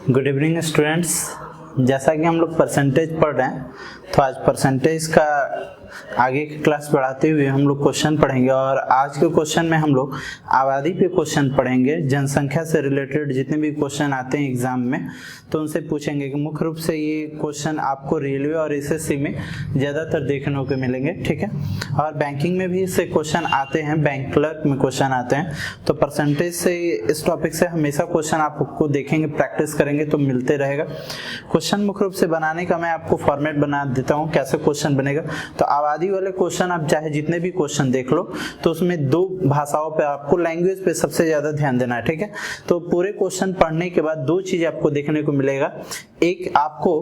Good evening students. जैसा कि हम लोग परसेंटेज पढ़ रहे हैं तो आज परसेंटेज का आगे की क्लास बढ़ाते हुए हम लोग क्वेश्चन पढ़ेंगे और आज के क्वेश्चन में हम लोग आबादी पे क्वेश्चन पढ़ेंगे। जनसंख्या से रिलेटेड जितने भी क्वेश्चन आते हैं एग्जाम में तो उनसे पूछेंगे कि मुख्य रूप से ये क्वेश्चन आपको रेलवे और एसएससी में ज़्यादातर देखने को मिलेंगे, ठीक है। और बैंकिंग में भी इससे क्वेश्चन आते हैं, बैंक क्लर्क में क्वेश्चन आते हैं। तो परसेंटेज से इस टॉपिक से हमेशा क्वेश्चन आपको देखेंगे, प्रैक्टिस करेंगे तो मिलते रहेगा। क्वेश्चन मुख्य रूप से बनाने का मैं आपको फॉर्मेट बना देता हूँ कैसे क्वेश्चन बनेगा। तो आबादी वाले क्वेश्चन आप चाहे जितने भी क्वेश्चन देख लो तो उसमें दो भाषाओं पे आपको लैंग्वेज पे सबसे ज्यादा ध्यान देना है, ठीक है। तो पूरे क्वेश्चन पढ़ने के बाद दो चीज आपको देखने को मिलेगा। एक आपको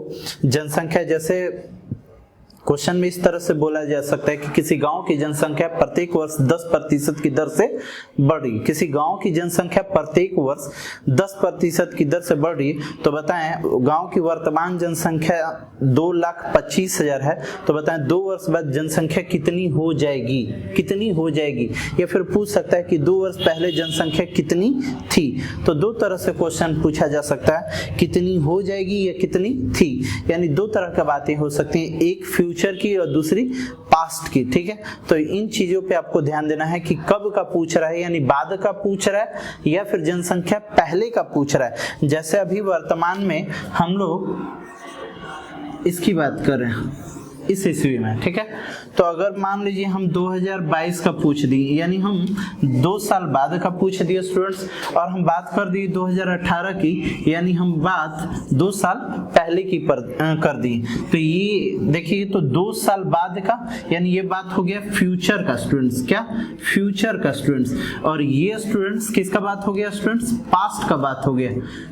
जनसंख्या, जैसे क्वेश्चन में इस तरह से बोला जा सकता है कि किसी गांव की जनसंख्या प्रत्येक वर्ष 10% की दर से बढ़ रही है। किसी गांव की जनसंख्या प्रत्येक वर्ष 10% की दर से बढ़ रही है। तो बताएं गांव की वर्तमान जनसंख्या 2,25,000 है। तो बताएं 2 वर्ष बाद जनसंख्या कितनी हो जाएगी, कितनी हो जाएगी। या फिर पूछ सकता है कि 2 वर्ष पहले जनसंख्या कितनी थी। तो दो तरह से क्वेश्चन पूछा जा सकता है, कितनी हो जाएगी या कितनी थी। यानी दो तरह की बातें हो सकती हैं, एक फ्यूचर की और दूसरी पास्ट की, ठीक है। तो इन चीजों पे आपको ध्यान देना है कि कब का पूछ रहा है, यानी बाद का पूछ रहा है या फिर जनसंख्या पहले का पूछ रहा है। जैसे अभी वर्तमान में हम लोग इसकी बात कर रहे हैं इस ईस्वी में, ठीक है। तो अगर मान लीजिए हम 2022 का पूछ दिए, यानी हम 2 साल बाद का पूछ दिए स्टूडेंट्स, और हम बात कर दी 2018 की, यानी हम बात 2 साल पहले की कर दी। तो ये देखिए, तो 2 साल बाद का यानी ये बात हो गया फ्यूचर का स्टूडेंट्स, क्या फ्यूचर का स्टूडेंट्स। और ये स्टूडेंट्स किसका बात हो गया स्टूडेंट्स, पास्ट का बात हो गया।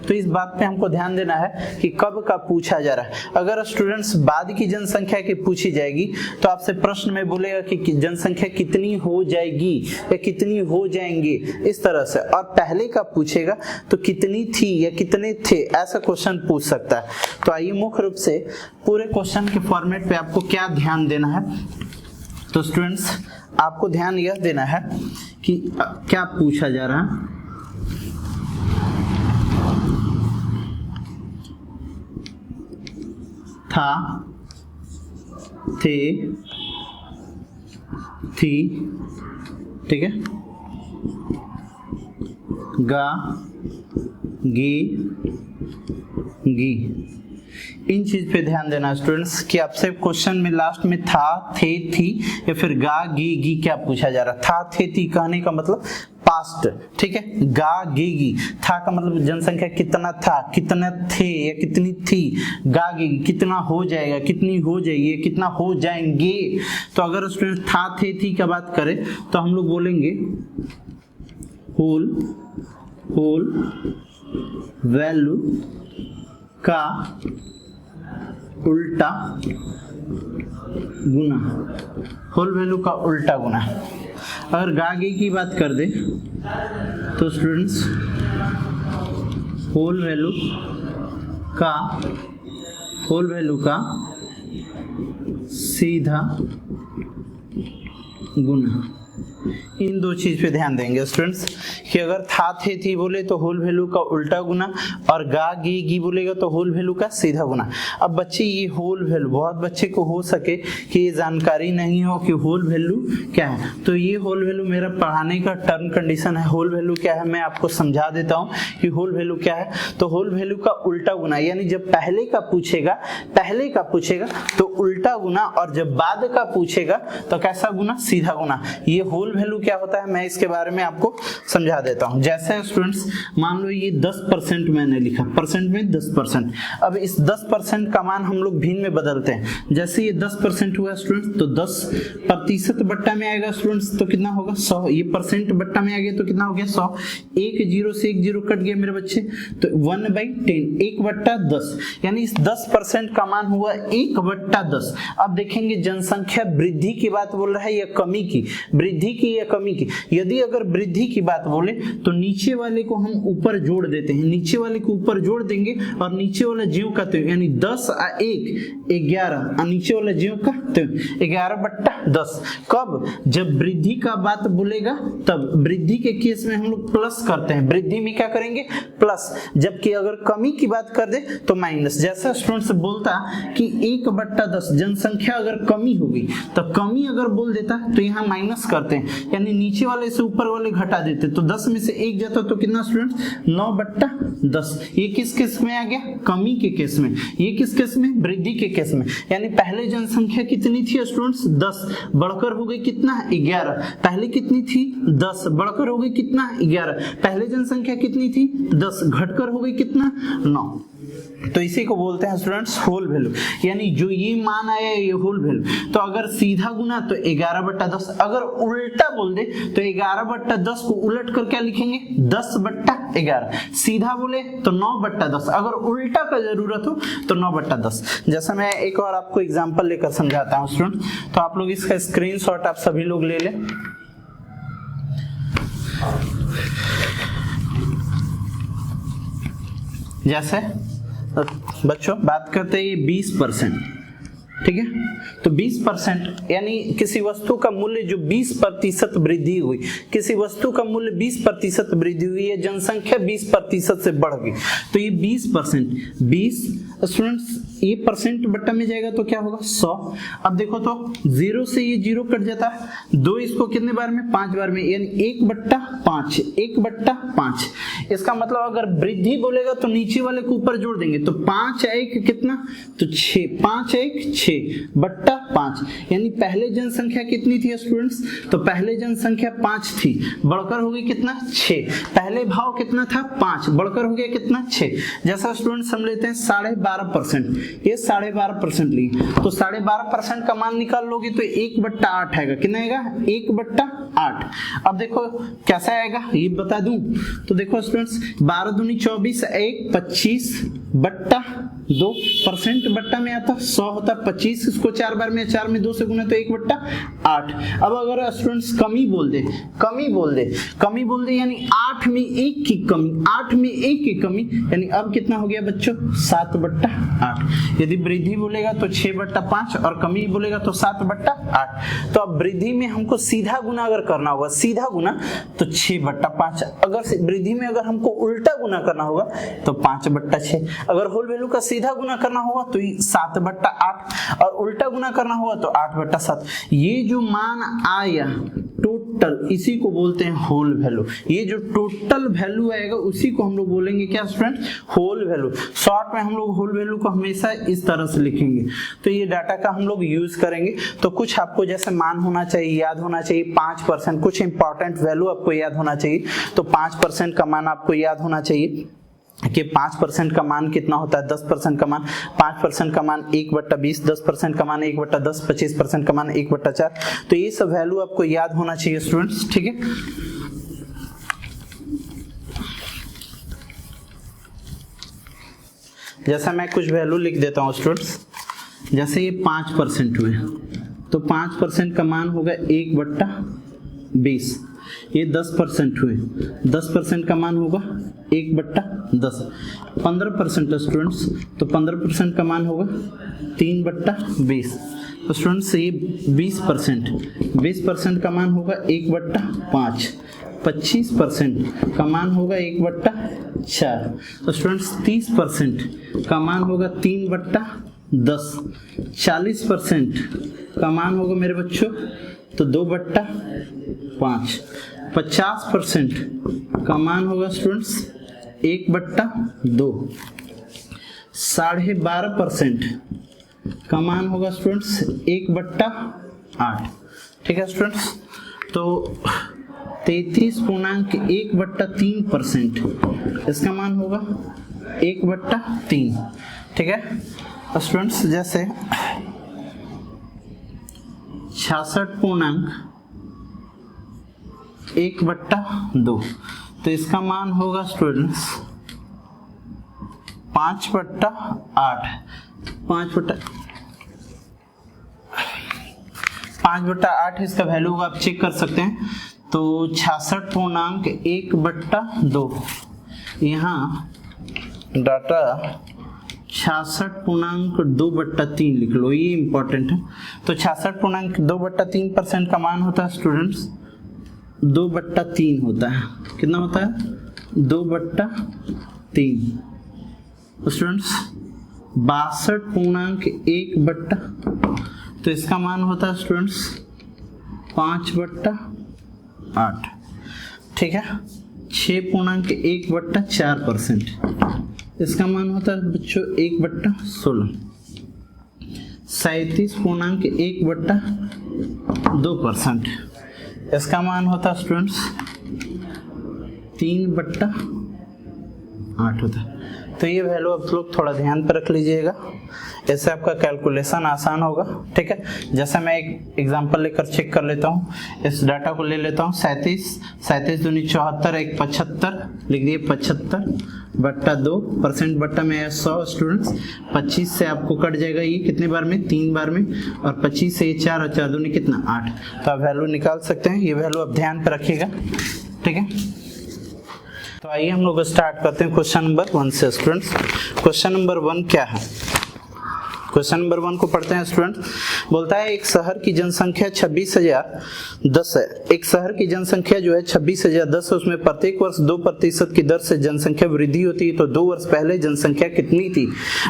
तो इस बात पे हमको ध्यान देना है कि कब का पूछा जा रहा है। अगर स्टूडेंट्स बाद की जनसंख्या की पूछी जाएगी तो आपसे प्रश्न में बोलेगा कि जनसंख्या कितनी हो जाएगी या कितनी हो जाएंगे, इस तरह से। और पहले का पूछेगा तो कितनी थी या कितने थे, ऐसा क्वेश्चन पूछ सकता है। तो आइए मुख्य रूप से पूरे क्वेश्चन के फॉर्मेट पे आपको क्या ध्यान देना है। तो स्टूडेंट्स आपको ध्यान यह देना है कि क्या पूछा जा रहा है। था, थे, थी, ठीक है, गा, गी, गी। इन चीज पे ध्यान देना स्टूडेंट्स कि आपसे क्वेश्चन में लास्ट में था, थे, थी या फिर गा, गी, गी क्या पूछा जा रहा है। था, थे, थी कहने का मतलब पास्ट, ठीक है। गा, गी, गी, था का मतलब जनसंख्या कितना था, कितना थे या कितनी थी। गा, गी, कितना हो जाएगा, कितनी हो जाएगी, कितना हो जाएंगे। तो अगर स्टूडेंट था, थे, थी का बात करें तो हम लोग बोलेंगे होल वैल्यू का उल्टा गुना, होल वैल्यू का उल्टा गुना। अगर गागे की बात कर दे तो स्टूडेंट्स होल वैल्यू का सीधा गुना। इन दो चीज पे ध्यान देंगे स्टूडेंट्स कि अगर था, थे, थी बोले तो होल वैल्यू का उल्टा गुना, और गा, गी, गी बोलेगा तो होल वैल्यू का सीधा गुना। अब बच्चे ये होल वैल्यू, बहुत बच्चे को हो सके कि ये जानकारी नहीं हो कि होल वैल्यू क्या है। तो ये होल वैल्यू मेरा पढ़ाने का टर्म कंडीशन है। होल वैल्यू क्या है मैं आपको समझा देता हूँ कि होल वैल्यू क्या है। तो होल वैल्यू का उल्टा गुना, यानी जब पहले का पूछेगा तो उल्टा गुना, और जब बाद का पूछेगा तो कैसा गुना, सीधा गुना। ये होल वैल्यू क्या होता है मैं इसके बारे में आपको समझा देता हूं। जैसे स्टूडेंट्स मान लो ये 10% मैंने लिखा, परसेंट में 10%। अब इस 10% का मान हम लोग भिन्न में बदलते हैं। जैसे ये 10% हुआ स्टूडेंट्स तो 10% बट्टा में आएगा स्टूडेंट्स तो कितना होगा 100। ये परसेंट बट्टा में आ गया तो कितना हो गया 100। एक जीरो से एक जीरो कट गया मेरे बच्चे, तो 1/10, 1/10, यानी इस 10% का मान हुआ 1/10। अब देखेंगे जनसंख्या वृद्धि की बात बोल रहा है या कमी की, वृद्धि की या कमी की, यदि अगर वृद्धि की बात बोले तो नीचे वाले को हम ऊपर जोड़ देते हैं, नीचे वाले को ऊपर जोड़ देंगे और नीचे वाला ज्यों का त्यों, यानी 10 और 1 11, नीचे वाला ज्यों का त्यों 11/10। कब? जब वृद्धि का बात बोलेगा तब। वृद्धि के केस में हम लोग प्लस करते हैं, वृद्धि में क्या करेंगे? प्लस। जबकि अगर कमी की बात कर दे तो माइनस। जैसा स्टूडेंट्स बोलता कि 1/10 जनसंख्या अगर कमी होगी तो कमी अगर बोल देता तो यहाँ माइनस करते हैं, यानी नीचे वाले से ऊपर वाले घटा देते, तो 10 में से 1 जाता तो कितना स्टूडेंट्स? 9/10। ये किस केस में आ गया? कमी के केस में। ये किस केस में? वृद्धि के केस में। यानी पहले जनसंख्या कितनी थी स्टूडेंट्स? 10, बढ़कर हो गई कितना? 11। पहले कितनी थी? 10, बढ़कर हो गई कितना? 11। पहले जनसंख्या कितनी थी? 10, घटकर हो गई कितना? 9। तो इसी को बोलते हैं स्टूडेंट्स होल वैल्यू, यानी जो ये मान आया ये होल वैल्यू। तो अगर सीधा गुना तो 11/10, अगर उल्टा बोल दे तो 11/10 को उलट कर क्या लिखेंगे? 10/11। सीधा बोले तो 9/10, अगर उल्टा का जरूरत हो तो 9/10। जैसा मैं एक और आपको एग्जांपल लेकर समझाता हूं स्टूडेंट, तो आप लोग इसका स्क्रीनशॉट आप सभी लोग ले लें। जैसे बच्चों बात करते हैं ये 20%, ठीक है? तो 20% यानी किसी वस्तु का मूल्य जो 20% वृद्धि हुई, किसी वस्तु का मूल्य 20% वृद्धि हुई है, जनसंख्या 20% से बढ़ गई, तो ये 20%, 20 स्टूडेंट्स ये परसेंट बट्टा में जाएगा तो क्या होगा? 100। अब देखो तो 0 से ये 0 कट जाता है, 2 इसको कितने बार में? 5 बार में, यानी 1/5, 1/5। इसका मतलब अगर वृद्धि बोलेगा तो नीचे वाले को ऊपर जोड़ देंगे, तो 5 1 कितना? तो 6, 5 1 6/5, यानी पहले जनसंख्या कितनी थी स्टूडेंट्स? तो पहले जनसंख्या 5 थी, बढ़कर हो गई कितना? 6। पहले भाव कितना था? 5, बढ़कर हो गया कितना? 6। जैसा स्टूडेंट्स हम लेते हैं 12.5%, ये 12.5% ली, तो 12.5% का मान निकाल लोगे तो 1/8 आएगा। कितना आएगा? 1/8। अब देखो कैसा आएगा ये बता दूं, तो देखो स्टूडेंट्स 12 दूनी 24, 1 25/2% बट्टा में आता 100 होता 25, इसको 4 बार में 4 में 2 से गुना तो 1/8। अब अगर स्टूडेंट्स कमी बोल दे, कमी बोल दे यानी 8 में 1 की कमी, 8 में 1 की कमी, यानी अब कितना हो गया बच्चों? 7/8। यदि वृद्धि बोलेगा तो 6/5 और कमी बोलेगा तो 7/8। तो अब वृद्धि में हमको सीधा गुना अगर करना होगा, सीधा गुना तो 6/5, अगर वृद्धि में अगर हमको उल्टा गुना करना होगा तो 5/6, अगर होल वैल्यू का सीधा गुना करना होगा तो 7/8 और उल्टा गुना करना होगा तो 8/7। ये जो मान आया टोटल, इसी को बोलते हैं होल वैल्यू। ये जो टोटल वैल्यू आएगा उसी को हम लोग बोलेंगे क्या स्टूडेंट? Whole value. शॉर्ट में हम लोग होल वैल्यू को हमेशा इस तरह से लिखेंगे। तो ये डाटा का हम लोग यूज करेंगे। तो कुछ आपको जैसे मान होना चाहिए, याद होना चाहिए 5%, कुछ इंपॉर्टेंट वैल्यू आपको याद होना चाहिए। तो 5% का मान आपको याद होना चाहिए कि 5% का मान कितना होता है? 10% का मान, 5% का मान 1/20, 10% का मान 1/10, 25% का मान 1/4। तो ये सब वैल्यू आपको याद होना चाहिए स्टूडेंट्स, ठीक है? जैसा मैं कुछ वैल्यू लिख देता हूं स्टूडेंट्स, जैसे ये 5% हुए तो 5% का मान होगा 1/20। ये 10% हुए, 10% का मान होगा 1/10। 15% स्टूडेंट्स, तो 15% का मान होगा 3/20। तो स्टूडेंट्स ये 20%, 20% का मान होगा 1/5। 25% का मान होगा 1/4। तो स्टूडेंट्स 30% का मान होगा 3/10। 40% का मान होगा मेरे बच्चों तो 2/5। 50% का मान होगा स्टूडेंट्स 1/2। 12.5% का मान होगा स्टूडेंट्स 1/8। ठीक है स्टूडेंट्स, तो 33.1/3% इसका मान होगा 1/3। ठीक है स्टूडेंट्स, जैसे 66.1/2 तो इसका मान होगा स्टूडेंट्स 5/8। 5/8 इसका वैल्यू होगा, आप चेक कर सकते हैं। तो 66.1/2, यहाँ डाटा 66.2/3 लिख लो, ये इंपॉर्टेंट है। तो 66.2/3% का मान होता है स्टूडेंट्स 2/3 होता है। कितना होता है? 2/3 स्टूडेंट्स। 62.1/, तो इसका मान होता है स्टूडेंट्स 5/8। ठीक है। 6.1/4%, इसका मान होता है बच्चों 1/16। 37.1/2%, इसका मान होता है स्टूडेंट्स 3/8 होता है। तो ये वैल्यू आप लोग थोड़ा ध्यान पर रख लीजिएगा, इससे आपका कैलकुलेशन आसान होगा। ठीक है। जैसे मैं एक एग्जांपल लेकर चेक कर लेता हूँ, इस डाटा को ले लेता हूँ। 37 दूनी 74, 1 75 लिख दिए, 75/2%, बट्टा में 100 स्टूडेंट्स। 25 से आपको कट जाएगा ये कितने बार में? 3 बार में। और 25 से 4 और 4 दूनी कितना? 8। तो आप वैल्यू निकाल सकते हैं, ये वैल्यू आप ध्यान पर रखिएगा। ठीक है। तो आइए हम लोग स्टार्ट करते हैं क्वेश्चन नंबर 1 से स्टूडेंट्स। क्वेश्चन नंबर 1 क्या है? क्वेश्चन नंबर 1 को पढ़ते हैं स्टूडेंट। बोलता है एक शहर की जनसंख्या 26,010 है। एक शहर की जनसंख्या जो है 26,010 है, उसमें प्रत्येक वर्ष 2% की दर से जनसंख्या वृद्धि होती है। तो 2 वर्ष पहले जनसंख्या कितनी थी?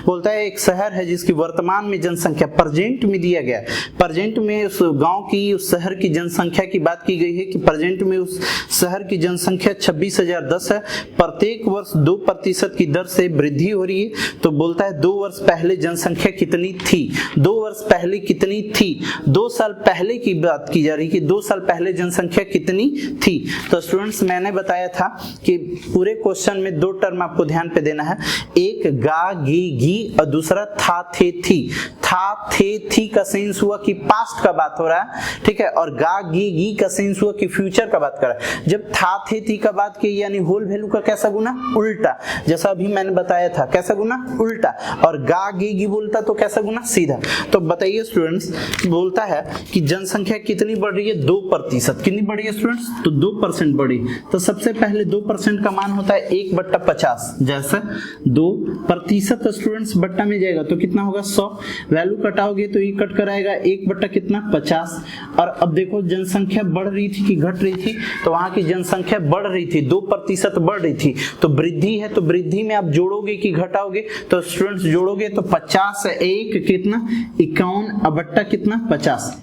बोलता है एक शहर है जिसकी वर्तमान में जनसंख्या, प्रेजेंट में दिया गया है, प्रेजेंट में उस गांव की, उस शहर की जनसंख्या की बात की गई है कि प्रेजेंट में उस शहर की जनसंख्या 26,010 है, प्रत्येक वर्ष 2% की दर से वृद्धि हो रही है। तो बोलता है 2 वर्ष पहले जनसंख्या कितनी थी? 2 वर्ष पहले कितनी थी? 2 साल पहले की बात की जा रही कि 2 साल पहले जनसंख्या कितनी थी। तो स्टूडेंट्स मैंने बताया था कि पूरे क्वेश्चन में 2 टर्म आपको ध्यान पे देना है, एक गा गी गी और दूसरा था थे थी। था थे थी का सेंस हुआ कि पास्ट का बात हो रहा है, ठीक है, और गा गी गी का सेंस हुआ कि फ्यूचर का बात कर रहा है। जब था थे थी का बात की यानी होल वैल्यू का कैसा गुना? उल्टा, जैसा अभी मैंने बताया था, कैसा गुना? उल्टा। और गा गी गी बोलता तो कैसा गुना? सीधा। तो बताइए स्टूडेंट्स, बोलता है कि जनसंख्या कितनी बढ़ रही है? 2%। कितनी बढ़ी है स्टूडेंट्स? तो 2% बढ़ी। तो सबसे पहले 2% का मान होता है 1/50। जैसे 2% स्टूडेंट्स बट्टा में जाएगा तो कितना होगा? 100। वैल्यू कटाओगे तो ये कट कर आएगा 1/50। और अब देखो जनसंख्या बढ़ रही थी कि घट रही थी? तो वहां की जनसंख्या बढ़ रही थी, 2% बढ़ रही थी। तो वृद्धि है, तो वृद्धि में आप जोड़ोगे कि घटाओगे? तो स्टूडेंट्स जोड़ोगे तो 50 1 कितना? 51 बट्टा कितना? 50।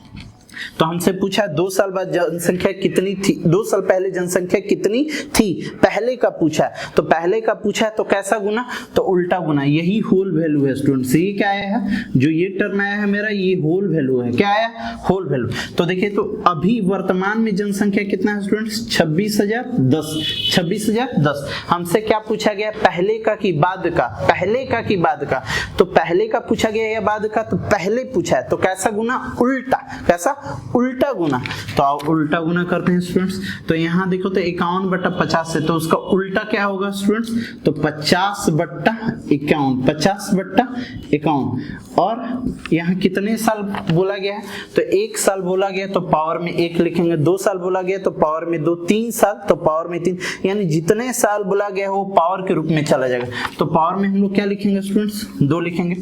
तो हमसे पूछा 2 साल बाद जनसंख्या कितनी थी, 2 साल पहले जनसंख्या कितनी थी, पहले का पूछा है। तो पहले का पूछा है तो कैसा गुना? तो उल्टा गुना। यही होल वैल्यू है स्टूडेंट्स। ये क्या आया है? जो ये टर्म आया है मेरा, ये होल वैल्यू है। क्या आया? Whole value. तो देखिए, तो अभी वर्तमान में जनसंख्या कितना है स्टूडेंट्स? 26,010। 26,010। हमसे क्या पूछा गया? पहले का कि बाद का? पहले का कि बाद का? तो पहले का पूछा गया या बाद का? तो पहले पूछा है, तो कैसा गुना? उल्टा। कैसा? उल्टा गुना। तो आप उल्टा गुना करते हैं स्टूडेंट्स। तो यहाँ देखो तो 51/50 है, तो उसका उल्टा क्या होगा स्टूडेंट्स? तो 50/51। 50/51। और यहाँ कितने साल बोला गया है? तो 1 साल बोला गया तो पावर में 1 लिखेंगे। 2 साल बोला गया तो पावर में 2। 3 साल तो पावर में 3। यानी जितने साल बोला गया वो पावर के रूप में चला जाएगा। तो पावर में हम लोग क्या लिखेंगे स्टूडेंट्स? 2 लिखेंगे।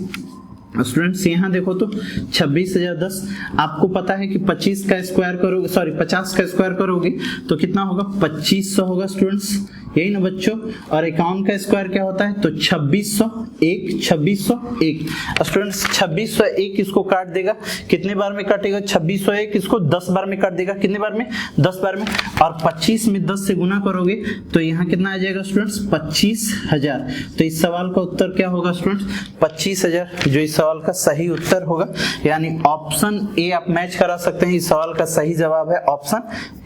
स्टूडेंट्स यहाँ देखो तो 26,010, आपको पता है कि 25 का स्क्वायर करोगे, सॉरी 50 का स्क्वायर करोगे तो कितना होगा? 2500 होगा स्टूडेंट्स, यही ना बच्चों। और 51 का स्क्वायर क्या होता है? तो 2601। 2601 स्टूडेंट्स, 2601 इसको काट देगा, कितने बार में काटेगा? 2601 इसको 10 बार में काट देगा। कितने बार में? 10 बार में। और 25 में 10 से गुना करोगे तो यहाँ कितना आ जाएगा स्टूडेंट्स? 25,000। तो इस सवाल का उत्तर क्या होगा स्टूडेंट्स? 25,000, जो इस सवाल का सही उत्तर होगा। यानी ऑप्शन ए आप मैच करा सकते हैं। इस सवाल का सही जवाब है ऑप्शन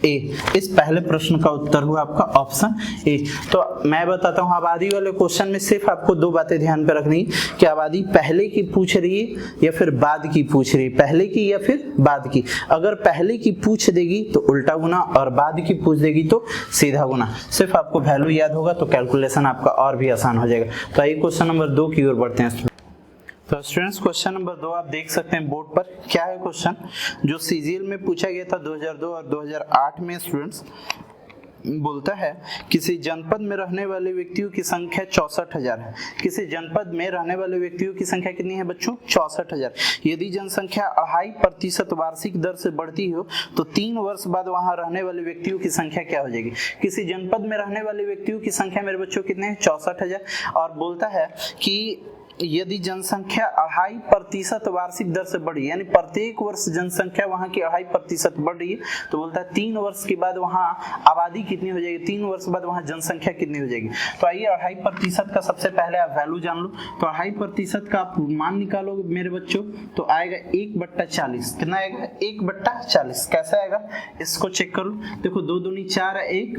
ए। इस पहले प्रश्न का उत्तर हुआ आपका ऑप्शन ए। तो मैं बताता हूं, आबादी वाले क्वेश्चन में सिर्फ आपको 2 बातें ध्यान पे रखनी कि आबादी पहले की पूछ रही है या फिर बाद की पूछ रही है, पहले की या फिर बाद की। अगर पहले की पूछ देगी तो उल्टा गुना और बाद की पूछ देगी तो सीधा गुना। सिर्फ आपको वैल्यू याद होगा तो कैलकुलेशन आपका और भी आसान हो जाएगा। तो आइए क्वेश्चन नंबर 2 की ओर बढ़ते हैं। तो स्टूडेंट्स क्वेश्चन नंबर 2 आप देख सकते हैं बोर्ड पर। क्या है क्वेश्चन जो सीजीएल में पूछा गया था 2002 और 2008 में। स्टूडेंट्स बोलता है किसी जनपद में रहने वाले व्यक्तियों की संख्या 64,000 है। किसी जनपद में रहने वाले व्यक्तियों की संख्या कितनी है बच्चों? 64,000। यदि जनसंख्या 2.5% वार्षिक दर से बढ़ती हो तो 3 वर्ष बाद वहां रहने वाले व्यक्तियों की संख्या क्या हो जाएगी? किसी जनपद में रहने वाले व्यक्तियों की संख्या मेरे बच्चों कितने हैं? 64,000। और बोलता है कि यदि जनसंख्या 2.5% वार्षिक दर से बढ़ी, यानी प्रत्येक वर्ष जनसंख्या वहां की 2.5% बढ़ रही है, तो बोलता है 3 वर्ष के बाद वहां आबादी कितनी हो जाएगी? 3 वर्ष बाद वहां जनसंख्या कितनी हो जाएगी? तो आइए 2.5% का सबसे पहले आप वैल्यू जान लो। तो 2.5% का आप मान निकालोगे मेरे बच्चों तो आएगा 1/40। कितना आएगा? 1/40। कैसे आएगा इसको चेक कर लो। देखो 2 दूनी 4 है, 1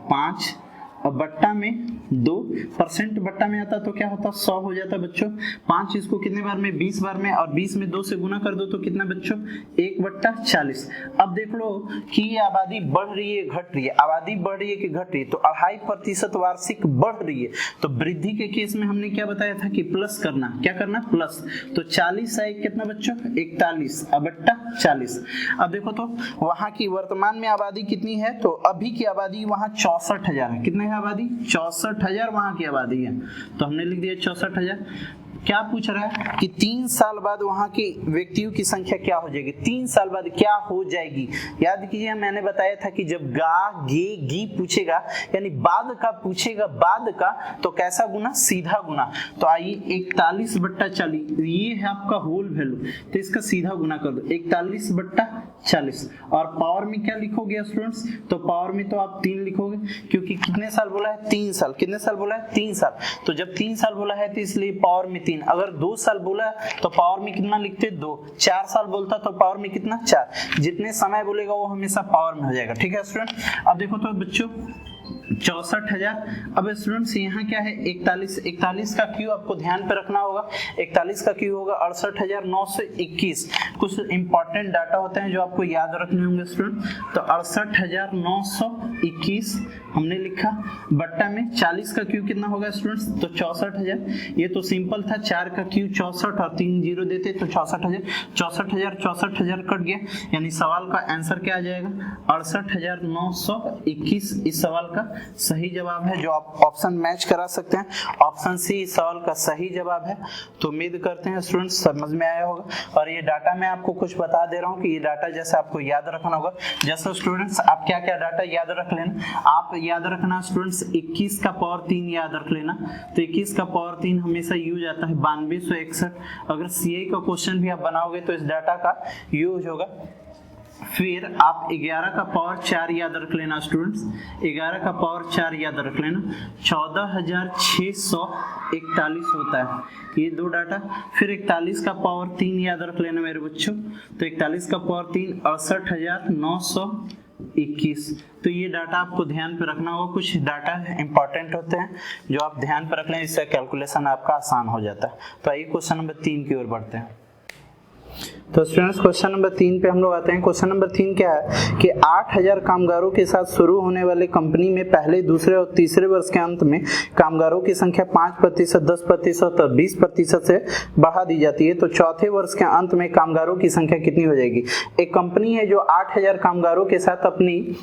5 और बट्टा में 2% बट्टा में आता तो क्या होता? 100 हो जाता बच्चों। 5 इसको कितने बार में? 20 बार में, और 20 में 2 से गुना कर दो तो कितना बच्चों? 1/40। अब देख लो कि ये आबादी बढ़ रही है घट रही है? आबादी बढ़ रही है कि घट रही है? तो 2.5% वार्षिक बढ़ रही है, तो वृद्धि के केस में हमने क्या बताया था कि प्लस करना। क्या करना? प्लस। तो 40 है कितना बच्चों? 41 बट्टा 40। अब देखो तो वहां की वर्तमान में आबादी कितनी है? तो अभी की आबादी वहां 64,000 है। कितने है आबादी? 64,000 वहां की आबादी है, तो हमने लिख दिया 64,000। क्या पूछ रहा है कि 3 साल बाद वहां के व्यक्तियों की संख्या क्या हो जाएगी? 3 साल बाद क्या हो जाएगी? याद कीजिए मैंने बताया था कि जब गा गे गी पूछेगा यानी बाद का पूछेगा, बाद का, तो कैसा गुना? सीधा गुना। तो आइए 41/40 ये है आपका होल वैल्यू, तो इसका सीधा गुना कर दो 41/40। और पावर में क्या लिखोगे स्टूडेंट्स? तो पावर में तो आप 3 लिखोगे, क्योंकि कितने साल बोला है? 3 साल। कितने साल बोला है? 3 साल। तो जब 3 साल बोला है तो इसलिए पावर में 3। अगर 2 साल बोला तो पावर में कितना लिखते? 2। 4 साल बोलता तो पावर में कितना? 4। जितने समय बोलेगा वो हमेशा पावर में हो जाएगा। ठीक है स्टूडेंट। अब देखो तो बच्चों 64,000। अब स्टूडेंट्स यहाँ क्या है? 41 का क्यू आपको ध्यान पे रखना होगा। 41 का क्यू होगा 68,921। कुछ इंपॉर्टेंट डाटा होते हैं जो आपको याद रखने होंगे स्टूडेंट। तो 68,921 हमने लिखा, बट्टा में 40 का क्यू कितना होगा स्टूडेंट्स? तो 64,000। ये तो सिंपल था, 4 का क्यू 64 और 3 जीरो देते तो 64,000। 64,000 कट गया, यानी सवाल का आंसर क्या आ जाएगा? 68,921 इस सवाल का सही जवाब है, जो आप ऑप्शन मैच करा सकते हैं। ऑप्शन सी इस सवाल का सही जवाब है। तो उम्मीद करते हैं स्टूडेंट्स समझ में आया होगा। और ये डाटा मैं आपको कुछ बता दे रहा हूँ कि ये डाटा जैसे आपको याद रखना होगा। जैसे स्टूडेंट्स आप क्या क्या डाटा याद रख लेना, आप याद रखना स्टूडेंट्स 21 का पावर 3 याद रख लेना। तो 21 का पावर 3 हमेशा यूज आता है 9261। अगर सीए का क्वेश्चन भी आप बनाओगे तो इस डाटा का यूज होगा। फिर आप 11 का पावर 4 याद रख लेना स्टूडेंट्स। 11 का पावर 4 याद रख लेना, 14,641 होता है ये 2 डाटा। फिर 41 का पावर 3 याद रख लेना मेरे बच्चों। तो 41 का पावर 3 68,921। तो ये डाटा आपको ध्यान पे रखना होगा। कुछ डाटा इंपॉर्टेंट होते हैं जो आप ध्यान पे रख लें, इससे कैलकुलेशन आपका आसान हो जाता है। तो आइए क्वेश्चन नंबर 3 की ओर बढ़ते हैं। तो स्टूडेंट्स क्वेश्चन नंबर 3 पे हम लोग आते हैं। क्वेश्चन नंबर 3 क्या है कि 8,000 कामगारों के साथ शुरू होने वाले कंपनी में पहले, दूसरे और तीसरे वर्ष के अंत में कामगारों की संख्या 5%, 10% और 20% से बढ़ा दी जाती है, तो चौथे वर्ष के अंत में कामगारों की संख्या कितनी हो जाएगी? एक कंपनी है जो 8,000 कामगारों के साथ अपनी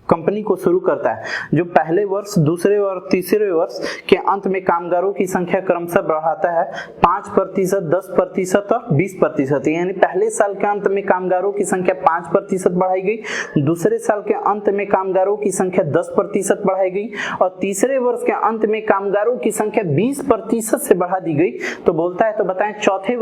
कंपनी को शुरू करता है, जो पहले वर्ष, दूसरे और तीसरे वर्ष के अंत में कामगारों की संख्या क्रमशः बढ़ाता है 5%, 10% और 20%। यानी पहले साल के अंत में कामगारों की संख्या 5% बढ़ाई गई, दूसरे साल के अंत में कामगारों की संख्या 10% बढ़ाई गई और तीसरे वर्ष के अंत में कामगारों की संख्या 20% से बढ़ा दी गई। तो बोलता है, तो बताएं चौथे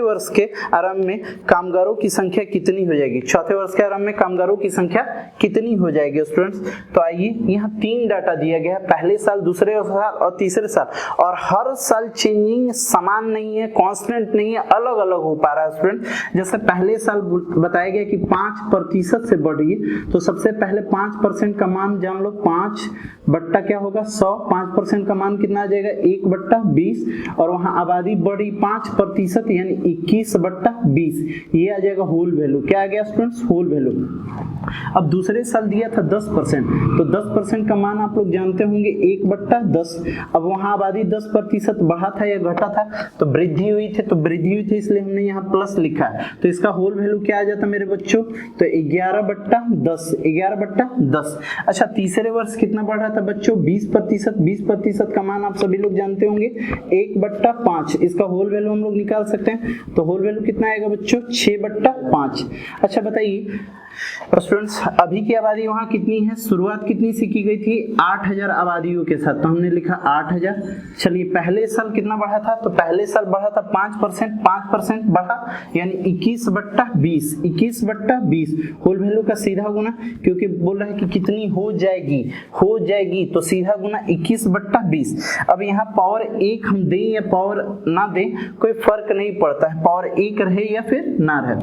वर्ष के आरंभ में कामगारों की संख्या कितनी हो जाएगी? चौथे वर्ष के आरंभ में कामगारों की संख्या कितनी हो जाएगी स्टूडेंट्स? तो आइए यहाँ 3 डाटा दिया गया है, पहले साल, दूसरे साल और तीसरे साल, और हर साल चेंजिंग समान नहीं है, कांस्टेंट नहीं है, अलग अलग हो पा रहा है स्टूडेंट। जैसे पहले साल बताया गया कि 5% से बढ़ी, तो सबसे पहले 5% का मान जान लो, 5 बट्टा क्या होगा? 100। 5% का मान कितना आ जाएगा? 1/20। और वहां आबादी बढ़ी 5% यानी 21/20, ये आ जाएगा होल वैल्यू। क्या आ गया स्टूडेंट्स? Whole value. अब अब दूसरे साल दिया था 10%, तो 10% का मान आप लोग जानते होंगे 1/10। अब वहां आबादी 10% बढ़ा था या घटा था, तो वृद्धि हुई थी, तो वृद्धि हुई थी इसलिए हमने यहाँ प्लस लिखा है। तो इसका होल वैल्यू क्या आ जाता मेरे बच्चों, तो 11/10, 11/10। अच्छा, तीसरे वर्ष कितना बढ़ रहा था बच्चों, 20%। 20% का मान आप सभी लोग जानते होंगे 1/5। इसका होल वैल्यू हम लोग निकाल सकते हैं, तो होल वैल्यू कितना आएगा बच्चों, 6/5। अच्छा बताइए स्टूडेंट्स, अभी की आबादी वहां कितनी है, शुरुआत कितनी से की गई थी, 8000 आबादियों के साथ, तो हमने लिखा 8000। चलिए पहले साल कितना बढ़ा था, तो पहले साल बढ़ा था 5%, 5% बढ़ा यानी 21/20, 21/20। होल वैल्यू का सीधा गुना, क्योंकि बोल रहा है कि कितनी हो जाएगी, तो सीधा गुना 21/20। अब यहाँ पावर 1 हम दें या पावर ना दें कोई फर्क नहीं पड़ता है, पावर 1 रहे या फिर ना रहे।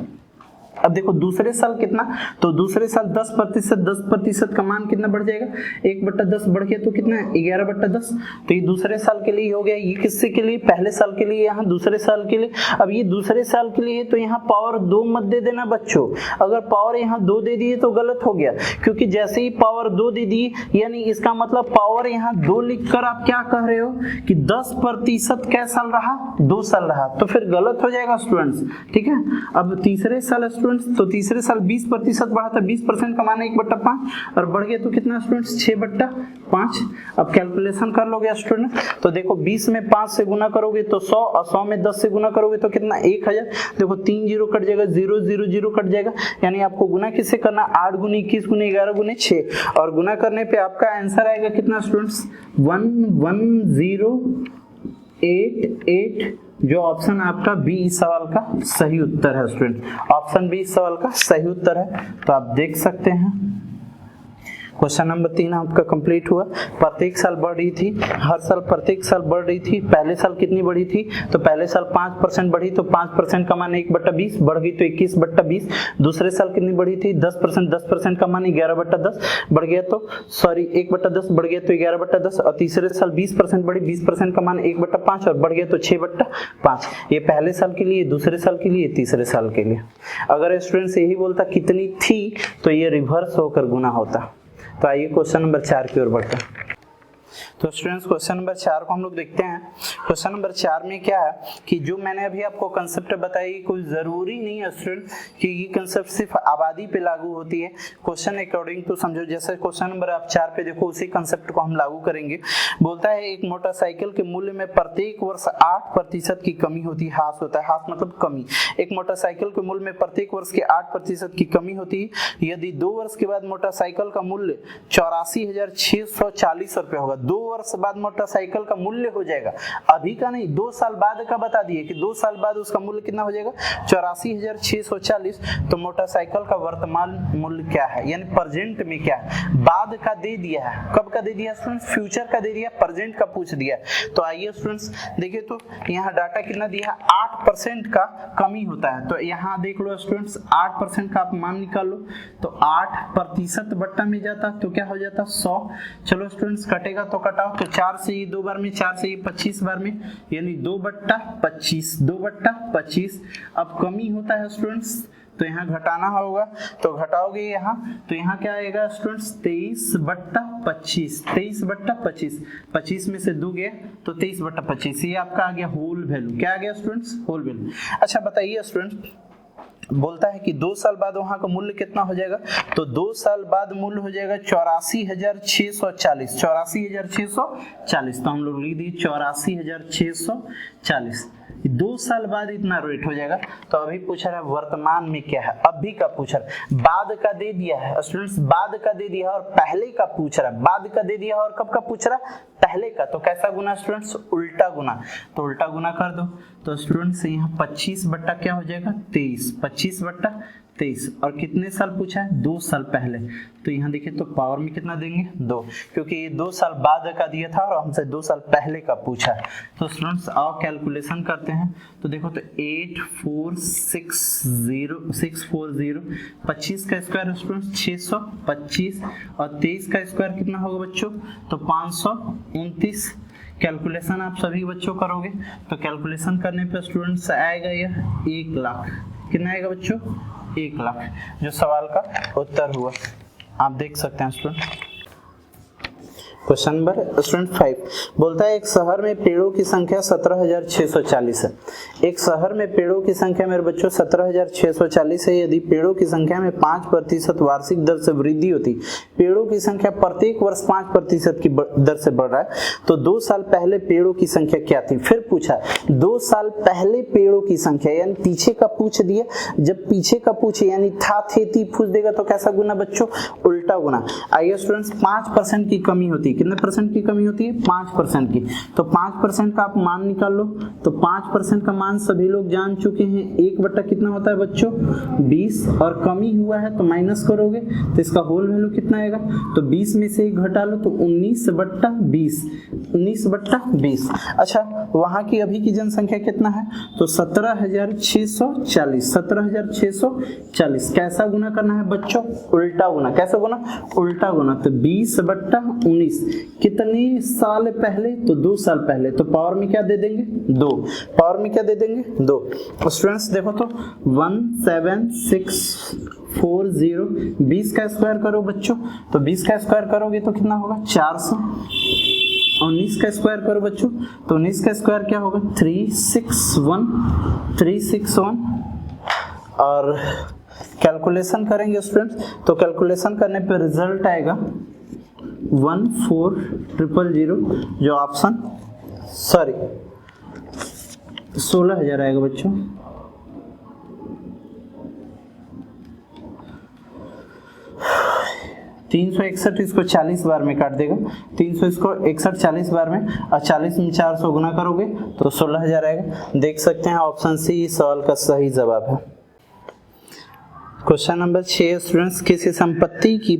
अब देखो दूसरे साल कितना, तो दूसरे साल 10% का मान कितना बढ़ जाएगा, 1/10 बढ़ गया तो कितना है 11/10। तो ये दूसरे साल के लिए हो गया। ये किससे के लिए, पहले साल के लिए, यहाँ दूसरे साल के लिए। अब ये दूसरे साल के लिए तो यहाँ पावर 2 मत दे देना बच्चों, अगर पावर यहाँ 2 दे दिए तो गलत हो गया, क्योंकि जैसे ही पावर 2 दे दिए यानी इसका मतलब पावर यहाँ 2 लिखकर आप क्या कह रहे हो कि 10% क्या साल रहा, 2 साल रहा, तो फिर गलत हो जाएगा स्टूडेंट्स, ठीक है। अब तीसरे साल स्टूडेंट्स, तो तीसरे साल 20% बढ़ा था, 20% का मान 1/5 और बढ़ गया तो कितना स्टूडेंट्स, 6/5। अब कैलकुलेशन कर लोगे स्टूडेंट, तो देखो 20 में 5 से गुना करोगे तो 100, और 100 में 10 से गुना करोगे तो कितना, 1000। देखो 3 जीरो कट जाएगा, 0 0 0 कट जाएगा, यानी आपको गुना किससे करना, 8 गुने 21 गुने 11 गुने 6, और गुना करने पे आपका आंसर आएगा कितना स्टूडेंट्स, 11088, जो ऑप्शन आपका बी इस सवाल का सही उत्तर है स्टूडेंट। ऑप्शन बी इस सवाल का सही उत्तर है, तो आप देख सकते हैं क्वेश्चन नंबर 3 आपका कंप्लीट हुआ। प्रत्येक साल बढ़ रही थी, हर साल प्रत्येक साल बढ़ रही थी। पहले साल कितनी बढ़ी थी, तो पहले साल 5% बढ़ी, तो 5% का मान 1/20 बढ़ गई तो 21/20। दूसरे साल कितनी बढ़ी थी, 10%, 10% का मान 11/10 बढ़ गया, तो सॉरी 1/10 बढ़ गया तो 11/10। और तीसरे साल 20% बढ़ी, 20% का मान 1/5 और बढ़ गया तो 6/5। ये पहले साल के लिए, दूसरे साल के लिए, तीसरे साल के लिए। अगर स्टूडेंट्स यही बोलता कितनी थी तो ये रिवर्स होकर गुना होता। तो आइए क्वेश्चन नंबर 4 की ओर बढ़ते हैं। तो स्टूडेंट्स क्वेश्चन नंबर 4 को हम लोग देखते हैं। क्वेश्चन नंबर 4 में क्या है कि जो मैंने अभी आपको कंसेप्ट बताई, कोई जरूरी नहीं है स्टूडेंट कि ये कंसेप्ट सिर्फ आबादी पे लागू होती है। क्वेश्चन अकॉर्डिंग टू समझो, जैसे क्वेश्चन नंबर आप 4 पे देखो, उसी कंसेप्ट को हम लागू करेंगे। बोलता है एक मोटरसाइकिल के मूल्य में प्रत्येक वर्ष 8% की कमी होती है। हास होता है, हास मतलब कमी। एक मोटरसाइकिल के मूल्य में प्रत्येक वर्ष के 8% की कमी होती है। यदि 2 वर्ष के बाद मोटरसाइकिल का मूल्य 84,640 रुपये होगा, 2 वर्ष बाद मोटरसाइकिल का मूल्य हो जाएगा, अभी का नहीं, 2 साल बाद का बता दिए कि 2 साल बाद उसका मूल्य कितना हो जाएगा, 84,640। तो मोटरसाइकिल का वर्तमान मूल्य क्या है, यानी प्रेजेंट में क्या है, बाद का दे दिया है, कब का दे दिया स्टूडेंट्स, फ्यूचर का दे दिया, प्रेजेंट का पूछ दिया। तो आइए स्टूडेंट्स देखिए, तो यहाँ डाटा कितना दिया है, 8% का कमी होता है। तो यहाँ देख लो स्टूडेंट्स, 8% का आप मान निकाल लो, तो 8% बट्टा में जाता तो क्या हो जाता, 100। चलो स्टूडेंट्स कटेगा तो कटाओ, तो 4 से ये 2 बार में, 4 से ये 25 बार में, यानी 2/25, 2/25। अब कमी होता है स्टूडेंट्स, तो यहाँ घटाना होगा, तो घटाओगे यहाँ, तो यहाँ क्या आएगा स्टूडेंट्स, 23/25, 23/25, 25 में से 2 गया तो 23/25। ये आपका आ गया होल वैल्यू। क्या आ गया स्टूडेंट्स, होल वैल्यू। अच्छा बताइए स्टूडेंट, बोलता है कि 2 साल बाद वहां का मूल्य कितना हो जाएगा, तो 2 साल बाद मूल्य हो जाएगा 84,640, 84,640। तो हम लोग लिख दिए 84,640। 2 साल बाद इतना रेट हो जाएगा। तो अभी पूछा रहा है वर्तमान में क्या है, अभी का पूछ रहा है, बाद का दे दिया है स्टूडेंट्स, बाद का दे दिया है और पहले का पूछ रहा है, बाद का दे दिया है और कब का पूछ रहा है, पहले का। तो कैसा गुना स्टूडेंट्स, उल्टा गुना। तो उल्टा गुना कर दो, तो स्टूडेंट्स यहाँ 25 बट्टा क्या हो जाएगा, 23, 25/23। और कितने साल पूछा है, 2 साल पहले। तो यहाँ देखिए, तो पावर में कितना देंगे, 2, क्योंकि ये 2 साल बाद का दिया था और हमसे 2 साल पहले का पूछा है। तो स्टूडेंट्स आओ कैलकुलेशन करते हैं। तो देखो, तो 8460640, 25 का स्क्वायर स्टूडेंट्स 625, और 23 का स्क्वायर कितना होगा बच्चों, तो 529। कैलकुलेशन आप सभी बच्चों करोगे, तो कैलकुलेशन करने पे स्टूडेंट्स आएगा यह 1 लाख। कितना आएगा बच्चों, 1 लाख, जो सवाल का उत्तर हुआ। आप देख सकते हैं स्टूडेंट। क्वेश्चन नंबर स्टूडेंट 5 बोलता है एक शहर में पेड़ों की संख्या 17,640 है। एक शहर में पेड़ों की संख्या मेरे बच्चों 17,640 है। यदि पेड़ों की संख्या में 5% वार्षिक दर से वृद्धि होती, पेड़ों की संख्या प्रत्येक वर्ष 5% की दर से बढ़ रहा है, तो 2 साल पहले पेड़ों की संख्या क्या थी? फिर पूछा 2 साल पहले पेड़ों की संख्या, यानी पीछे का पूछ दिया। जब पीछे का पूछे यानी था थे थी पूछ देगा तो कैसा गुना बच्चों? उल्टा गुना। आइए स्टूडेंट्स 5% की कमी होती है। कितने परसेंट की कमी होती है? 5% की। तो 5% का आप मान निकाल लो। तो 5% का मान सभी लोग जान चुके हैं। 1 बट्टा कितना होता है बच्चों? 20। और कमी हुआ है तो माइनस करोगे तो इसका होल वैल्यू कितना आएगा? तो 20 में से 1 घटा लो तो 19/20। 19/20। अच्छा, वहां की अभी की जनसंख्या कितना है? तो 17,640। 17,640 कैसा गुना करना है बच्चों? उल्टा गुना। कैसा गुना? उल्टा गुना। तो 20/19 कितने साल पहले? तो 2 साल पहले। तो पावर में क्या दे देंगे? 2। पावर में क्या दे देंगे? 2। स्टूडेंट्स देखो तो 17640। 20 का स्क्वायर करो बच्चों। तो 20 का स्क्वायर करोगे तो कितना होगा? 400। 19 का स्क्वायर करो बच्चों। तो 19 का स्क्वायर क्या होगा? 361। और कैलकुलेशन करेंगे स्टूडेंट्स, तो कैलकुलेशन करने पे रिजल्ट आएगा 14,000, जो ऑप्शन 16,000 आएगा बच्चों। (361) इसको 40 बार में काट देगा। 300 इसको 61 40 बार में, और 40 में 400 गुना करोगे तो 16,000 आएगा। देख सकते हैं ऑप्शन सी सवाल का सही जवाब है। क्वेश्चन नंबर 6 स्टूडेंट्स, किसी संपत्ति की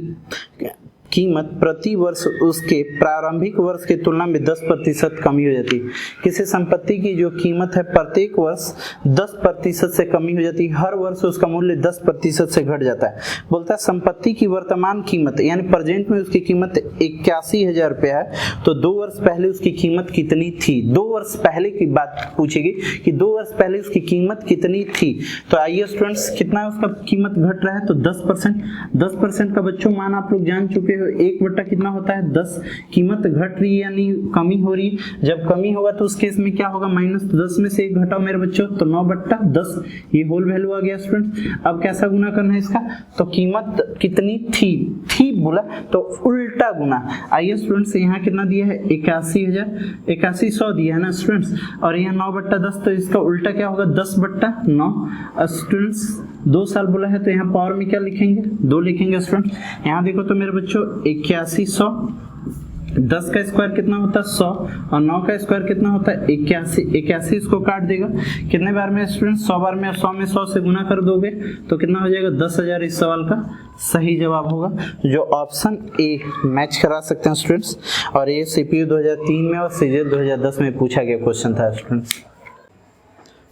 कीमत प्रति वर्ष उसके प्रारंभिक वर्ष की तुलना में 10% कमी हो जाती है। किसी संपत्ति की जो कीमत है प्रत्येक वर्ष 10% से कमी हो जाती है। हर वर्ष उसका मूल्य 10% से घट जाता है। बोलता है संपत्ति की वर्तमान कीमत यानी प्रेजेंट में उसकी कीमत 81,000 रुपया है, तो 2 वर्ष पहले उसकी कीमत कितनी थी? 2 वर्ष पहले की बात पूछेगी कि 2 वर्ष पहले उसकी कीमत कितनी थी। तो आइए स्टूडेंट्स, कितना उसका कीमत घट रहा है? तो 10%। 10% का बच्चों मान आप लोग जान चुके हो। 1 कितना होता है? 10। कीमत घट रही है यानी कमी हो रही है। जब कमी होगा तो उस केस में क्या होगा? माइनस। 10 में से 1 घटाओ मेरे बच्चों, तो 9/10। ये होल वैल्यू आ गया स्टूडेंट। अब कैसा गुना करना है इसका? तो कीमत कितनी थी बोला तो उल्टा गुना। आइए स्टूडेंट्स, यहाँ कितना दिया है? 81,000, 8100 दिया है ना स्टूडेंट्स, और यहाँ 9/10, तो इसका उल्टा क्या होगा? 10/9। स्टूडेंट्स 2 साल बोला है तो यहाँ पावर में क्या लिखेंगे? 2 लिखेंगे स्टूडेंट्स। यहाँ देखो तो मेरे बच्चों 8100, 10 का स्क्वायर कितना होता है? 100, और 9 का स्क्वायर कितना होता है? 81। 81 इसको काट देगा कितने बार में स्टूडेंट्स? 100 बार में। 100 में 100 से गुना कर दोगे तो कितना हो जाएगा? 10,000 इस सवाल का सही जवाब होगा, जो ऑप्शन ए मैच करा सकते हैं स्टूडेंट्स। और ये सीपीयू 2003 में और सीजीएल 2010 में पूछा गया क्वेश्चन था स्टूडेंट्स।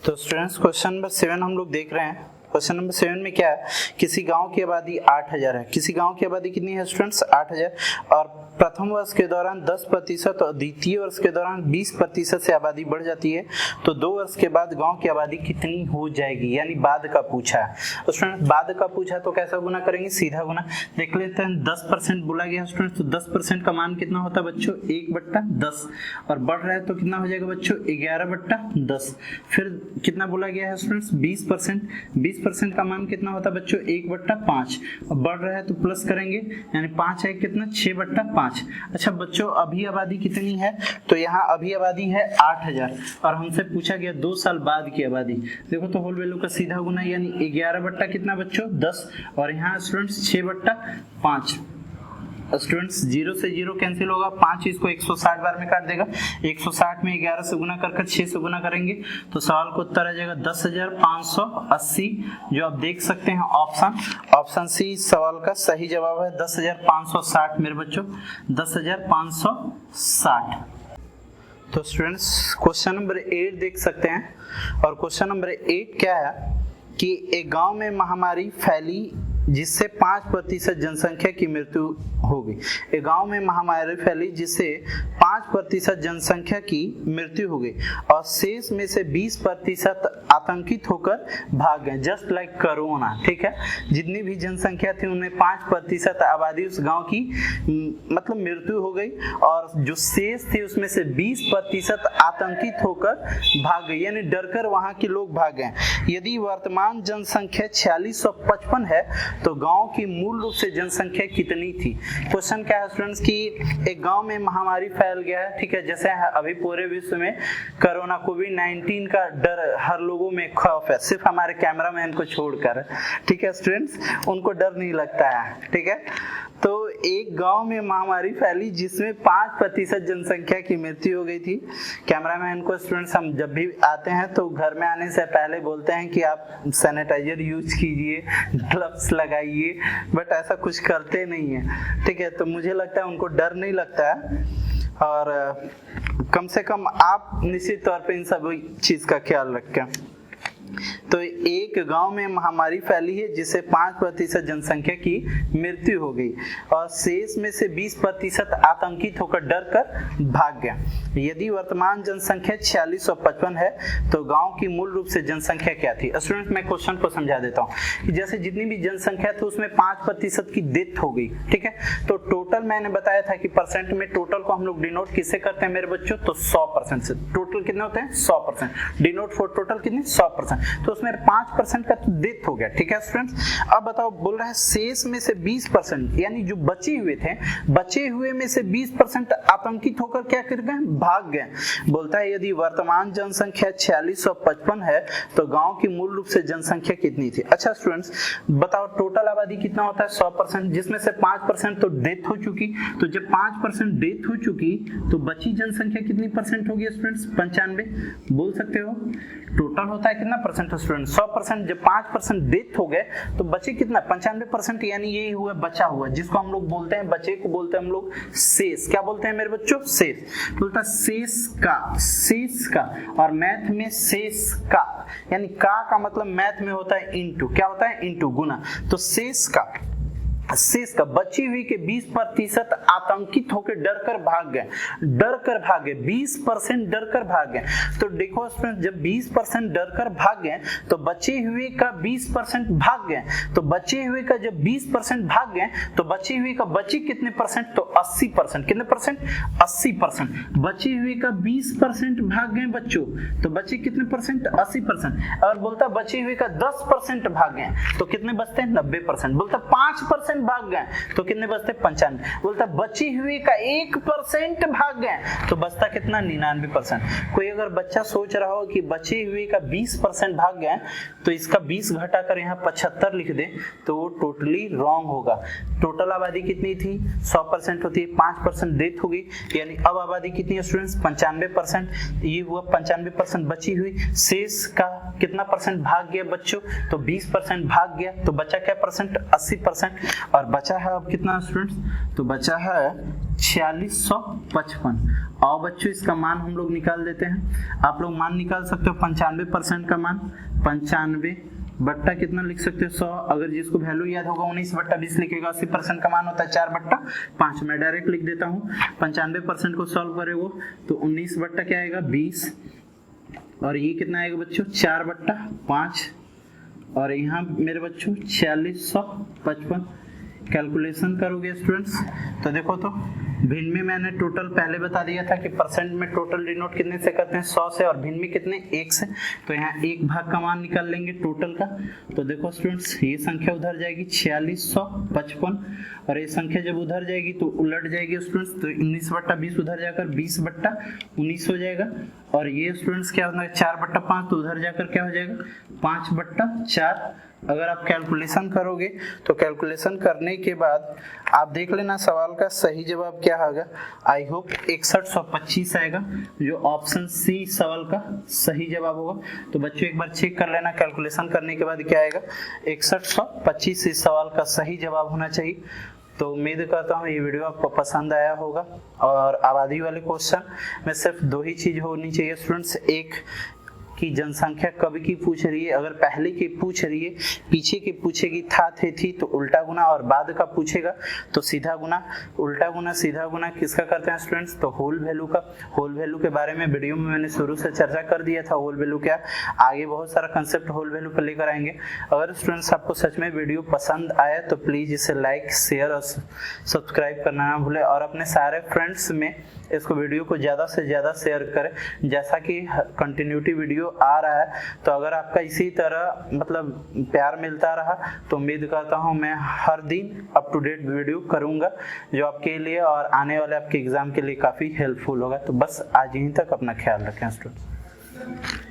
तो स्टूडेंट्स क्वेश्चन नंबर 7 हम लोग देख रहे हैं। क्वेश्चन नंबर 7 में क्या है? किसी गांव की आबादी 8,000 है। किसी गांव की आबादी कितनी है स्टूडेंट्स? 8,000, और प्रथम वर्ष के दौरान 10% और द्वितीय वर्ष के दौरान 20% से आबादी बढ़ जाती है, तो 2 वर्ष के बाद गांव की आबादी कितनी हो जाएगी? यानी बाद का पूछा है। तो स्टूडेंट बाद का पूछा तो कैसा गुना करेंगे? सीधा गुना। देख लेते हैं 10% बोला गया स्टूडेंट, तो 10% का मान कितना होता है बच्चों? 1/10, और बढ़ रहा है तो कितना हो जाएगा बच्चों? 11/10। फिर कितना बोला गया है स्टूडेंट्स? 20%। 20% का मान कितना होता है बच्चों? 1/5, और बढ़ रहा है तो प्लस करेंगे, यानी 5 है कितना? 6/5। अच्छा बच्चों, अभी आबादी कितनी है? तो यहाँ अभी आबादी है 8,000, और हमसे पूछा गया 2 साल बाद की आबादी। देखो तो होल वैल्यू का सीधा गुना, यानी 11 कितना बच्चों? 10, और यहाँ स्टूडेंट्स 6/5। स्टूडेंट्स 0 से 0 कैंसिल होगा, 5 इसको 160 बार में काट देगा। 160 में 11 से गुना कर 6 से गुना करेंगे तो सवाल को उत्तर आ जाएगा 10,580, जो आप देख सकते हैं ऑप्शन सी सवाल का सही जवाब है। 10,560 मेरे बच्चों, 10,560। तो स्टूडेंट्स क्वेश्चन नंबर 8 देख सकते हैं, और क्वेश्चन नंबर 8 क्या है कि एक गांव में महामारी फैली जिससे 5% जनसंख्या की मृत्यु हो गई। एक गांव में महामारी फैली जिससे 5% जनसंख्या की मृत्यु हो गई और शेष में से 20% आतंकित होकर भाग गए, जस्ट लाइक कोरोना। ठीक है, जितनी भी जनसंख्या थी उनमें 5% आबादी उस गांव की मतलब मृत्यु हो गई और जो शेष थे उसमें से 20% आतंकित होकर भाग गए, यानी डरकर वहां के लोग भाग गए। यदि वर्तमान जनसंख्या 4655 है तो गांव की मूल रूप से जनसंख्या कितनी थी। क्वेश्चन क्या है स्टूडेंट्स कि एक गांव में महामारी फैल गया है, ठीक है, जैसे अभी पूरे विश्व में कोरोना कोविड-19 का डर हर लोगों में खौफ है, सिर्फ हमारे कैमरामैन को छोड़कर। ठीक है स्टूडेंट्स, उनको डर नहीं लगता है। ठीक है, तो एक गांव में महामारी फैली जिसमें 5% जनसंख्या की मृत्यु हो गई थी। कैमरामैन को स्टूडेंट्स हम जब भी आते हैं तो घर में आने से पहले बोलते हैं कि आप सैनिटाइजर यूज कीजिए, ग्लव्स लगाइए, बट ऐसा कुछ करते नहीं है। ठीक है, तो मुझे लगता है उनको डर नहीं लगता है और कम से कम आप निश्चित तौर पे इन सब चीज का ख्याल रखें। तो एक गांव में महामारी फैली है जिससे 5% जनसंख्या की मृत्यु हो गई और शेष में से 20% आतंकित होकर डर कर भाग गया। यदि वर्तमान जनसंख्या 4655 है तो गांव की मूल रूप से जनसंख्या क्या थी। स्टूडेंट मैं क्वेश्चन को समझा देता हूँ कि जैसे जितनी भी जनसंख्या थी उसमें 5% की डेथ हो गई। ठीक है, तो टोटल मैंने बताया था कि परसेंट में टोटल को हम लोग डिनोट किससे करते हैं मेरे बच्चों, तो 100% से। टोटल कितने होते हैं, 100%। डिनोट फॉर टोटल कितने, 100%। तो उसमें 5% का तो डेथ हो गया। ठीक है स्टूडेंट्स, अब बताओ, बोल रहा है शेष में से 20% यानी जो बचे हुए थे, बचे हुए में से 20% आतंकित होकर क्या कर गए, भाग गए। बोलता है यदि वर्तमान जनसंख्या 4655 है तो गांव की मूल रूप से जनसंख्या कितनी थी। अच्छा स्टूडेंट्स बताओ, टोटल आबादी कितना होता है, 100%, जिसमें से 5% तो डेथ हो चुकी। तो जब 5% डेथ हो चुकी तो बची जनसंख्या कितनी परसेंट होगी स्टूडेंट्स, 95। बोल सकते हो टोटल होता है कितना परसेंट स्टूडेंट, 100%। जब 5% डेथ हो गए तो बचे कितना, 95%, यानी यही हुआ बचा हुआ, जिसको हम लोग बोलते हैं, बचे को बोलते हैं हम लोग शेष। क्या बोलते हैं मेरे बच्चों, शेष। बोलता शेष का और मैथ में शेष का, यानी का मतलब मैथ में होता है इंटू, क्या होता है, इंटू, गुना। तो शेष का बची हुई के 20% आतंकित होकर डरकर भाग गए, 20% डरकर भाग गए। तो देखो स्टूडेंट, जब 20% डरकर भाग गए तो बचे हुए का 20% भाग गए, तो बचे हुए का जब 20% भाग गए तो बचे हुए का बचे कितने परसेंट, तो 80%। कितने परसेंट, 80%। बचे हुए का 20% भाग गए बच्चों, तो बचे कितने परसेंट, 80%। और बोलता बचे हुए का 10% भाग गए तो कितने बचते हैं, 90%। बोलता 5% भाग गए तो कितने बचते, 95। बोलता बची हुई का 1% भाग गए तो बचता कितना, 99%। कोई अगर बच्चा सोच रहा हो कि बची हुई का 20% भाग गए तो इसका 20 घटाकर यहाँ 75 लिख दे तो वो टोटली रॉन्ग होगा। टोटल आबादी कितनी थी, 100% होती है, 5% डेथ होगी, यानी अब आबादी कितनी है स्टूडेंट्स, 95%। ये हुआ 95% बची हुई, शेष का कितना परसेंट भाग गया बच्चों, तो 20% भाग गया, तो बचा क्या परसेंट, 80%। और बचा है अब कितना स्टूडेंट्स, तो बचा है 4655। और बच्चों इसका मान हम लोग निकाल देते हैं। आप लोग मान निकाल सकते हो 95% का मान, 95 बट्टा कितना लिख सकते हो, 100। अगर जिसको वैल्यू याद होगा 19/20 लिखेगा, 80% का मान होता है 4/5। मैं डायरेक्ट लिख देता हूँ, 95% को सॉल्व करे वो तो 19 बट्टा क्या आएगा, 20। और ये कितना आएगा बच्चों, 4/5। और यहाँ मेरे बच्चों 4655। कैलकुलेशन करोगे स्टूडेंट्स तो देखो, तो भिन्न में मैंने टोटल पहले बता दिया था कि परसेंट में टोटल डिनोट कितने से करते हैं, 100 से, और भिन्न में कितने, 1 से। तो यहाँ 1 भाग का मान निकाल लेंगे टोटल का। तो देखो स्टूडेंट्स, ये संख्या उधर जाएगी 4655 और ये संख्या जब उधर जाएगी तो उलट जाएगी स्टूडेंट्स, तो 19/20 उधर जाकर 20/19 हो जाएगा। और ये स्टूडेंट्स क्या होगा, 4/5, तो उधर जाकर क्या हो जाएगा, 5/4। अगर आप कैलकुलेशन करोगे तो कैलकुलेशन करने के बाद आप देख लेना सवाल का सही जवाब क्या होगा। आई होप 6125 आएगा, जो ऑप्शन सी सवाल का सही जवाब होगा। तो बच्चों एक बार चेक कर लेना कैलकुलेशन करने के बाद क्या आएगा, 6125 इस सवाल का सही जवाब होना चाहिए। तो उम्मीद करता हूँ ये वीडियो आपको पसंद आया होगा। और आबादी वाले क्वेश्चन में सिर्फ 2 ही चीज होनी चाहिए स्टूडेंट्स, एक कि जनसंख्या कब की पूछ रही है, अगर पहले की पूछ रही है, पीछे की पूछेगी था थे थी तो उल्टा गुना, और बाद का पूछेगा तो सीधा गुना। उल्टा गुना सीधा गुना किसका करते हैं स्टूडेंट्स, तो होल वैल्यू का। होल वैल्यू के बारे में वीडियो में मैंने शुरू से चर्चा कर दिया था, होल वैल्यू क्या, आगे बहुत सारा कंसेप्ट होल वैल्यू पर लेकर आएंगे। अगर स्टूडेंट्स आपको सच में वीडियो पसंद आया तो प्लीज इसे लाइक शेयर और सब्सक्राइब करना ना भूले, और अपने सारे फ्रेंड्स में इसको वीडियो को ज़्यादा से ज़्यादा शेयर करें। जैसा कि कंटिन्यूटी वीडियो आ रहा है, तो अगर आपका इसी तरह मतलब प्यार मिलता रहा तो उम्मीद करता हूँ मैं हर दिन अप टू डेट वीडियो करूँगा, जो आपके लिए और आने वाले आपके एग्ज़ाम के लिए काफ़ी हेल्पफुल होगा। तो बस आज यहीं तक, अपना ख्याल रखें स्टूडेंट्स।